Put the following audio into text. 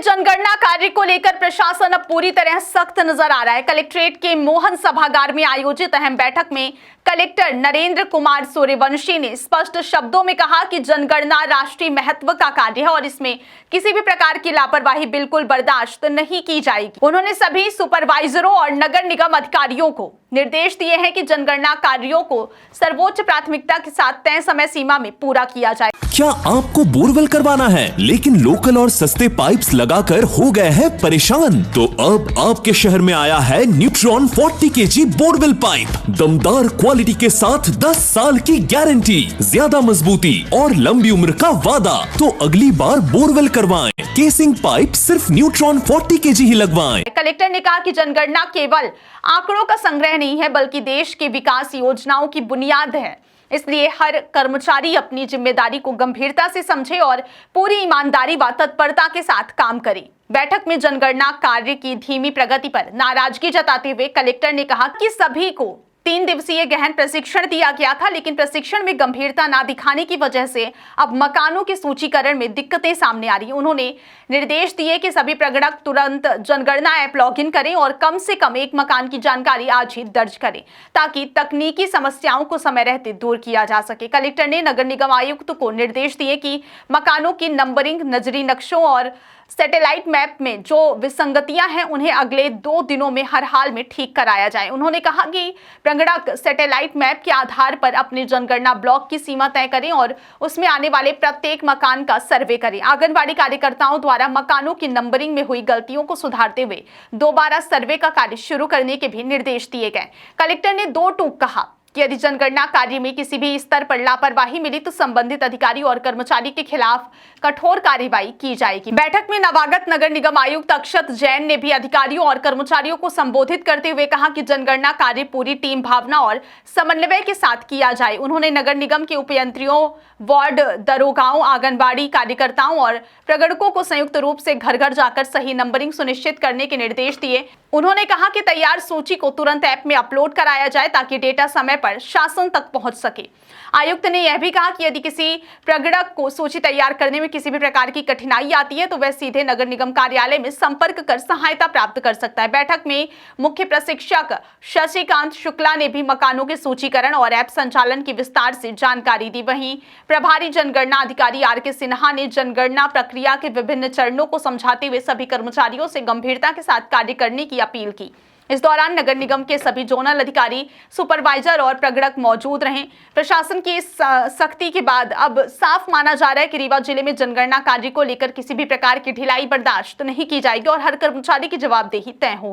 जनगणना कार्य को लेकर प्रशासन अब पूरी तरह सख्त नजर आ रहा है। कलेक्ट्रेट के मोहन सभागार में आयोजित अहम बैठक में कलेक्टर नरेंद्र कुमार सूर्यवंशी ने स्पष्ट शब्दों में कहा कि जनगणना राष्ट्रीय महत्व का कार्य है और इसमें किसी भी प्रकार की लापरवाही बिल्कुल बर्दाश्त नहीं की जाएगी। उन्होंने सभी सुपरवाइजरों और नगर निगम अधिकारियों को निर्देश दिए हैं कि जनगणना कार्यों को सर्वोच्च प्राथमिकता के साथ तय समय सीमा में पूरा किया जाए। क्या आपको बोरवेल करवाना है लेकिन लोकल और सस्ते पाइप्स लगाकर हो गए हैं परेशान? तो अब आपके शहर में आया है न्यूट्रॉन 40 kg बोरवेल पाइप। दमदार क्वालिटी के साथ 10 साल की गारंटी, ज्यादा मजबूती और लंबी उम्र का वादा। तो अगली बार बोरवेल करवाएं, केसिंग पाइप सिर्फ न्यूट्रॉन 40 kg ही लगवाएं। कलेक्टर ने कहा कि जनगणना केवल आंकड़ों का संग्रह नहीं है बल्कि देश की विकास योजनाओं की बुनियाद है। इसलिए हर कर्मचारी अपनी जिम्मेदारी को गंभीरता से समझे और पूरी ईमानदारी व तत्परता के साथ काम करे। बैठक में जनगणना कार्य की धीमी प्रगति पर नाराजगी जताते हुए कलेक्टर ने कहा कि सभी को 3 दिवसीय गहन प्रशिक्षण दिया गया था, लेकिन प्रशिक्षण में गंभीरता ना दिखाने की वजह से अब मकानों के सूचीकरण में दिक्कतें सामने आ रही हैं। उन्होंने निर्देश दिए कि सभी प्रगणक तुरंत जनगणना ऐप लॉगिन करें और कम से कम एक मकान की जानकारी आज ही दर्ज करें ताकि तकनीकी समस्याओं को समय रहते दूर किया जा सके। कलेक्टर ने नगर निगम आयुक्त को निर्देश दिए कि मकानों की नंबरिंग, नजरी नक्शों और सैटेलाइट मैप में जो विसंगतियां हैं उन्हें अगले 2 दिनों में हर हाल में ठीक कराया जाए। उन्होंने कहा कि प्रगणक सैटेलाइट मैप के आधार पर अपने जनगणना ब्लॉक की सीमा तय करें और उसमें आने वाले प्रत्येक मकान का सर्वे करें। आंगनबाड़ी कार्यकर्ताओं द्वारा मकानों की नंबरिंग में हुई गलतियों को सुधारते हुए दोबारा सर्वे का कार्य शुरू करने के भी निर्देश दिए गए। कलेक्टर ने 2 टूक कहा कि यदि जनगणना कार्य में किसी भी स्तर पर लापरवाही मिली तो संबंधित अधिकारी और कर्मचारी के खिलाफ कठोर कार्रवाई की जाएगी। बैठक में नवागत नगर निगम आयुक्त अक्षत जैन ने भी अधिकारियों और कर्मचारियों को संबोधित करते हुए कहा कि जनगणना कार्य पूरी टीम भावना और समन्वय के साथ किया जाए। उन्होंने नगर निगम के उपयंत्रियों, वार्ड दरोगाओं, आंगनबाड़ी कार्यकर्ताओं और प्रगणकों को संयुक्त रूप से घर घर जाकर सही नंबरिंग सुनिश्चित करने के निर्देश दिए। उन्होंने कहा कि तैयार सूची को तुरंत ऐप में अपलोड कराया जाए ताकि डेटा समय पर शासन तक पहुंच सके। आयुक्त ने यह भी कहा कि यदि किसी प्रगणक को सूची तैयार करने में किसी भी प्रकार की कठिनाई आती है तो वह सीधे नगर निगम कार्यालय में संपर्क कर सहायता प्राप्त कर सकता है। बैठक में मुख्य प्रशिक्षक शशिकांत शुक्ला ने भी मकानों के सूचीकरण और ऐप संचालन की विस्तार से जानकारी दी। वहीं प्रभारी जनगणना अधिकारी आर.के. सिन्हा ने जनगणना प्रक्रिया के विभिन्न चरणों को समझाते हुए सभी कर्मचारियों से गंभीरता के साथ कार्य करने की अपील की। इस दौरान नगर निगम के सभी जोनल अधिकारी, सुपरवाइजर और प्रगणक मौजूद रहे। प्रशासन की इस सख्ती के बाद अब साफ माना जा रहा है कि रीवा जिले में जनगणना कार्य को लेकर किसी भी प्रकार की ढिलाई बर्दाश्त नहीं की जाएगी और हर कर्मचारी की जवाबदेही तय होगी।